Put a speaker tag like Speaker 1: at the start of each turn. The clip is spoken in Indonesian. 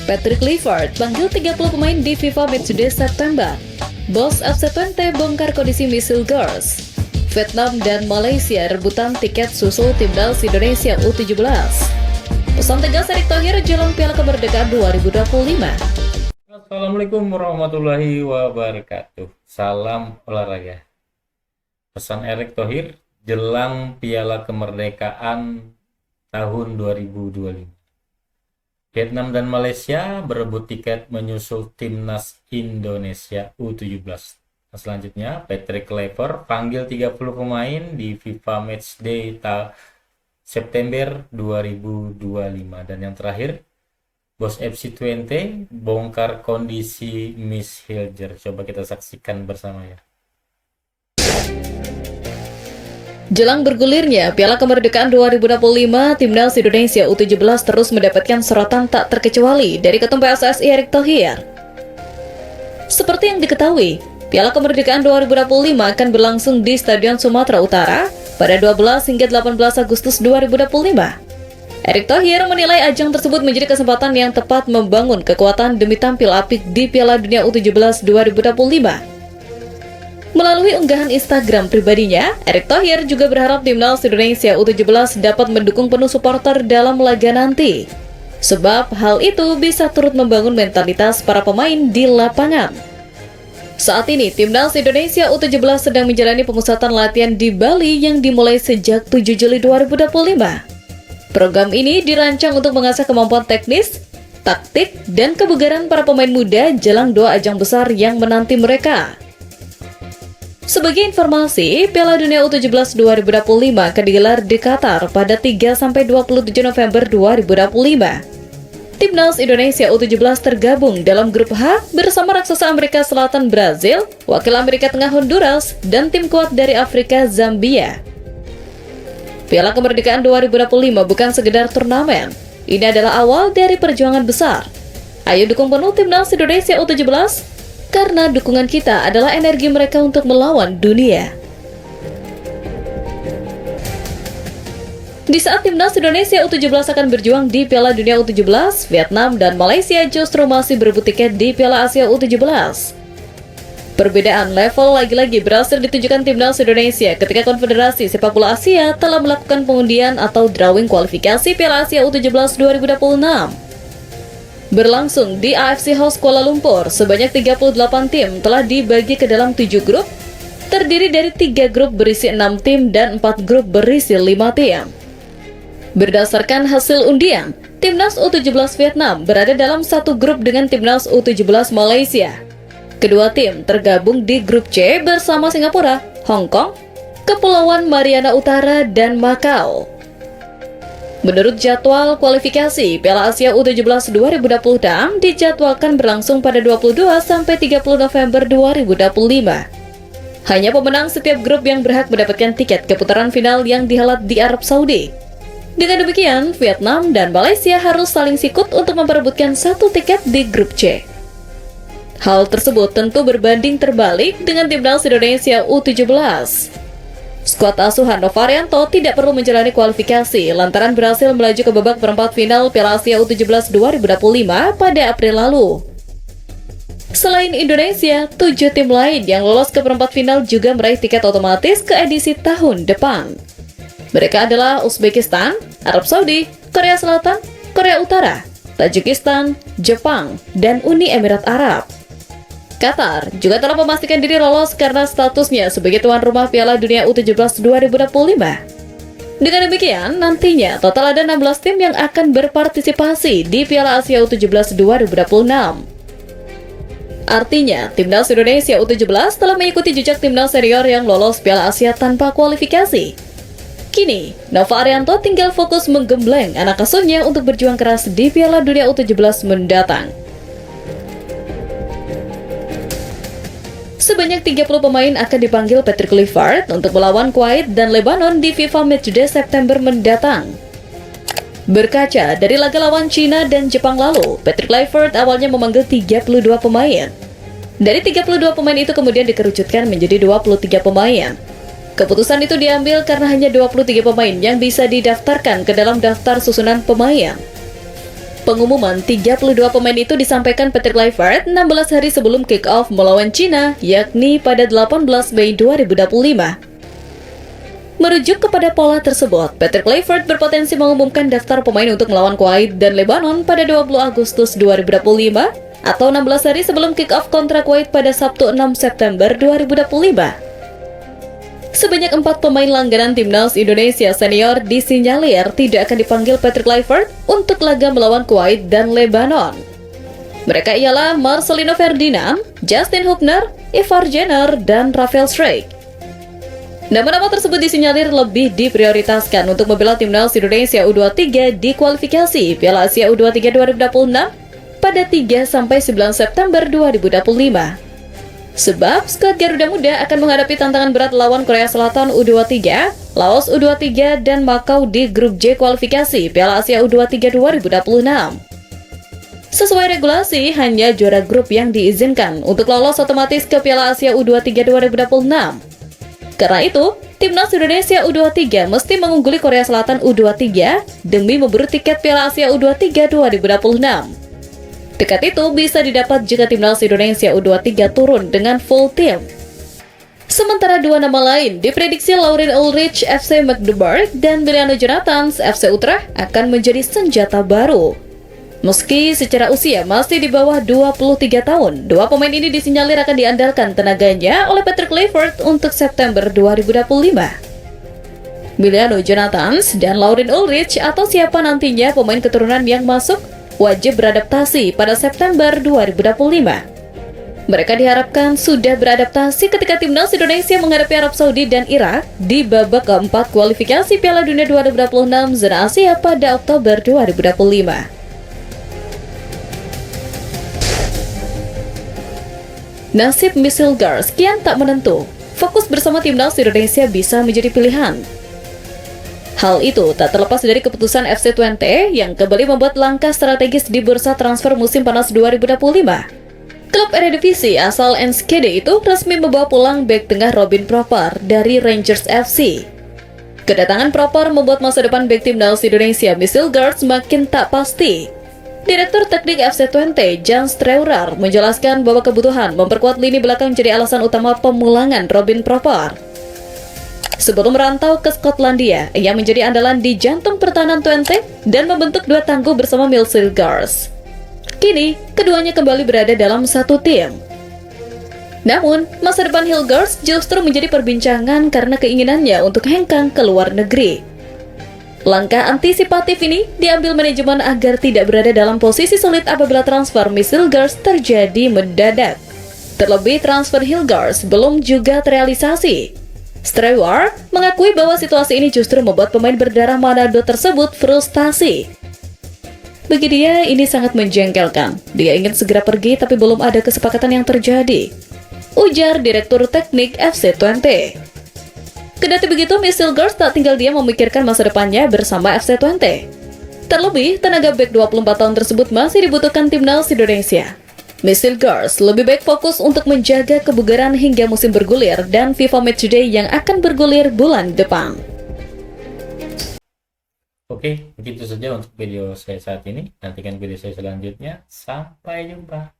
Speaker 1: Patrick Kluivert panggil 30 pemain di FIFA Matchday September. Bos FC Twente bongkar kondisi Misil Girls. Vietnam dan Malaysia rebutan tiket susul timnas Indonesia U17. Pesan tegas Erick Thohir jelang Piala Kemerdekaan 2025.
Speaker 2: Assalamualaikum warahmatullahi wabarakatuh. Salam olahraga. Pesan Erick Thohir jelang Piala Kemerdekaan tahun 2025. Vietnam dan Malaysia berebut tiket menyusul timnas Indonesia U17. Selanjutnya, Patrick Kluivert panggil 30 pemain di FIFA Matchday September 2025. Dan yang terakhir, Bos FC Twente bongkar kondisi Miss Hilger. Coba kita saksikan bersama ya.
Speaker 1: Jelang bergulirnya Piala Kemerdekaan 2025, timnas Indonesia U17 terus mendapatkan sorotan tak terkecuali dari Ketum PSSI Erick Thohir. Seperti yang diketahui, Piala Kemerdekaan 2025 akan berlangsung di Stadion Sumatera Utara pada 12 hingga 18 Agustus 2025. Erick Thohir menilai ajang tersebut menjadi kesempatan yang tepat membangun kekuatan demi tampil apik di Piala Dunia U17 2025. Melalui unggahan Instagram pribadinya, Erick Thohir juga berharap timnas Indonesia U17 dapat mendukung penuh supporter dalam laga nanti. Sebab hal itu bisa turut membangun mentalitas para pemain di lapangan. Saat ini, timnas Indonesia U17 sedang menjalani pemusatan latihan di Bali yang dimulai sejak 7 Juli 2025. Program ini dirancang untuk mengasah kemampuan teknis, taktik, dan kebugaran para pemain muda jelang 2 ajang besar yang menanti mereka. Sebagai informasi, Piala Dunia U17 2025 akan digelar di Qatar pada 3-27 November 2025. Timnas Indonesia U17 tergabung dalam grup H bersama raksasa Amerika Selatan Brazil, wakil Amerika Tengah Honduras, dan tim kuat dari Afrika Zambia. Piala Kemerdekaan 2025 bukan sekedar turnamen. Ini adalah awal dari perjuangan besar. Ayo dukung penuh timnas Indonesia U17 karena dukungan kita adalah energi mereka untuk melawan dunia. Di saat timnas Indonesia U17 akan berjuang di Piala Dunia U17, Vietnam dan Malaysia justru masih berebut tiket di Piala Asia U17. Perbedaan level lagi-lagi berhasil ditunjukkan timnas Indonesia ketika Konfederasi Sepak Bola Asia telah melakukan pengundian atau drawing kualifikasi Piala Asia U17 2026. Berlangsung di AFC House Kuala Lumpur, sebanyak 38 tim telah dibagi ke dalam 7 grup, terdiri dari 3 grup berisi 6 tim dan 4 grup berisi 5 tim. Berdasarkan hasil undian, timnas U17 Vietnam berada dalam satu grup dengan timnas U17 Malaysia. Kedua tim tergabung di grup C bersama Singapura, Hong Kong, Kepulauan Mariana Utara, dan Macau. Menurut jadwal kualifikasi, Piala Asia U17 2026 dijadwalkan berlangsung pada 22-30 November 2025. Hanya pemenang setiap grup yang berhak mendapatkan tiket ke putaran final yang dihelat di Arab Saudi. Dengan demikian, Vietnam dan Malaysia harus saling sikut untuk memperebutkan satu tiket di grup C. Hal tersebut tentu berbanding terbalik dengan timnas Indonesia U17. Skuad asuhan Novarianto tidak perlu menjalani kualifikasi lantaran berhasil melaju ke babak perempat final Piala Asia U17 2025 pada April lalu. Selain Indonesia, 7 tim lain yang lolos ke perempat final juga meraih tiket otomatis ke edisi tahun depan. Mereka adalah Uzbekistan, Arab Saudi, Korea Selatan, Korea Utara, Tajikistan, Jepang, dan Uni Emirat Arab. Qatar juga telah memastikan diri lolos karena statusnya sebagai tuan rumah Piala Dunia U17 2025. Dengan demikian, nantinya total ada 16 tim yang akan berpartisipasi di Piala Asia U17 2026. Artinya, timnas Indonesia U17 telah mengikuti jejak timnas senior yang lolos Piala Asia tanpa kualifikasi. Kini, Nova Arianto tinggal fokus menggembleng anak asuhnya untuk berjuang keras di Piala Dunia U17 mendatang. Sebanyak 30 pemain akan dipanggil Patrick Kluivert untuk melawan Kuwait dan Lebanon di FIFA Matchday September mendatang. Berkaca dari laga lawan Cina dan Jepang lalu, Patrick Kluivert awalnya memanggil 32 pemain. Dari 32 pemain itu kemudian dikerucutkan menjadi 23 pemain. Keputusan itu diambil karena hanya 23 pemain yang bisa didaftarkan ke dalam daftar susunan pemain. Pengumuman 32 pemain itu disampaikan Patrick Kluivert 16 hari sebelum kick-off melawan Cina, yakni pada 18 Mei 2025. Merujuk kepada pola tersebut, Patrick Kluivert berpotensi mengumumkan daftar pemain untuk melawan Kuwait dan Lebanon pada 20 Agustus 2025 atau 16 hari sebelum kick-off kontra Kuwait pada Sabtu 6 September 2025. Sebanyak 4 pemain langganan timnas Indonesia senior disinyalir tidak akan dipanggil Patrick Kluivert untuk laga melawan Kuwait dan Lebanon. Mereka ialah Marcelino Ferdinand, Justin Hubner, Ivar Jenner, dan Rafael Struijk. Nama-nama tersebut disinyalir lebih diprioritaskan untuk membela timnas Indonesia U23 di kualifikasi Piala Asia U23 2026 pada 3-9 September 2025. Sebab skuad Garuda Muda akan menghadapi tantangan berat lawan Korea Selatan U23, Laos U23, dan Makau di grup J kualifikasi Piala Asia U23 2026. Sesuai regulasi, hanya juara grup yang diizinkan untuk lolos otomatis ke Piala Asia U23 2026. Karena itu, timnas Indonesia U23 mesti mengungguli Korea Selatan U23 demi memburu tiket Piala Asia U23 2026. Tiket itu bisa didapat jika timnas Indonesia U23 turun dengan full tim. Sementara 2 nama lain diprediksi Laurien Ulrich FC Magdeburg dan Emiliano Jonathans FC Utrecht akan menjadi senjata baru. Meski secara usia masih di bawah 23 tahun, 2 pemain ini disinyalir akan diandalkan tenaganya oleh Patrick Kluivert untuk September 2025. Emiliano Jonathans dan Laurien Ulrich atau siapa nantinya pemain keturunan yang masuk wajib beradaptasi pada September 2025. Mereka diharapkan sudah beradaptasi ketika timnas Indonesia menghadapi Arab Saudi dan Irak di babak keempat kualifikasi Piala Dunia 2026 zona Asia pada Oktober 2025. Nasib Misil Gars kian tak menentu. Fokus bersama timnas Indonesia bisa menjadi pilihan. Hal itu tak terlepas dari keputusan FC Twente yang kembali membuat langkah strategis di bursa transfer musim panas 2025. Klub Eredivisie asal Enschede itu resmi membawa pulang bek tengah Robin Proper dari Rangers FC. Kedatangan Proper membuat masa depan bek timnas Indonesia Misil Gars makin tak pasti. Direktur Teknik FC Twente, Jan Streurer, menjelaskan bahwa kebutuhan memperkuat lini belakang jadi alasan utama pemulangan Robin Proper. Sebelum merantau ke Skotlandia, ia menjadi andalan di jantung pertahanan Twente dan membentuk duet tangguh bersama Misil Gars. Kini, keduanya kembali berada dalam satu tim. Namun, masa depan Hilgers justru menjadi perbincangan karena keinginannya untuk hengkang ke luar negeri. Langkah antisipatif ini diambil manajemen agar tidak berada dalam posisi sulit apabila transfer Misil Gars terjadi mendadak. Terlebih transfer Hilgers belum juga terrealisasi. Streurer mengakui bahwa situasi ini justru membuat pemain berdarah Manado tersebut frustasi. Bagi dia, ini sangat menjengkelkan. Dia ingin segera pergi tapi belum ada kesepakatan yang terjadi, ujar Direktur Teknik FC Twente. Kendati begitu, Misil Gars tak tinggal diam memikirkan masa depannya bersama FC Twente. Terlebih, tenaga bek 24 tahun tersebut masih dibutuhkan timnas Indonesia. Misil Gars lebih baik fokus untuk menjaga kebugaran hingga musim bergulir dan FIFA Matchday yang akan bergulir bulan depan.
Speaker 2: Oke, begitu saja untuk video saya saat ini. Nantikan video saya selanjutnya. Sampai jumpa.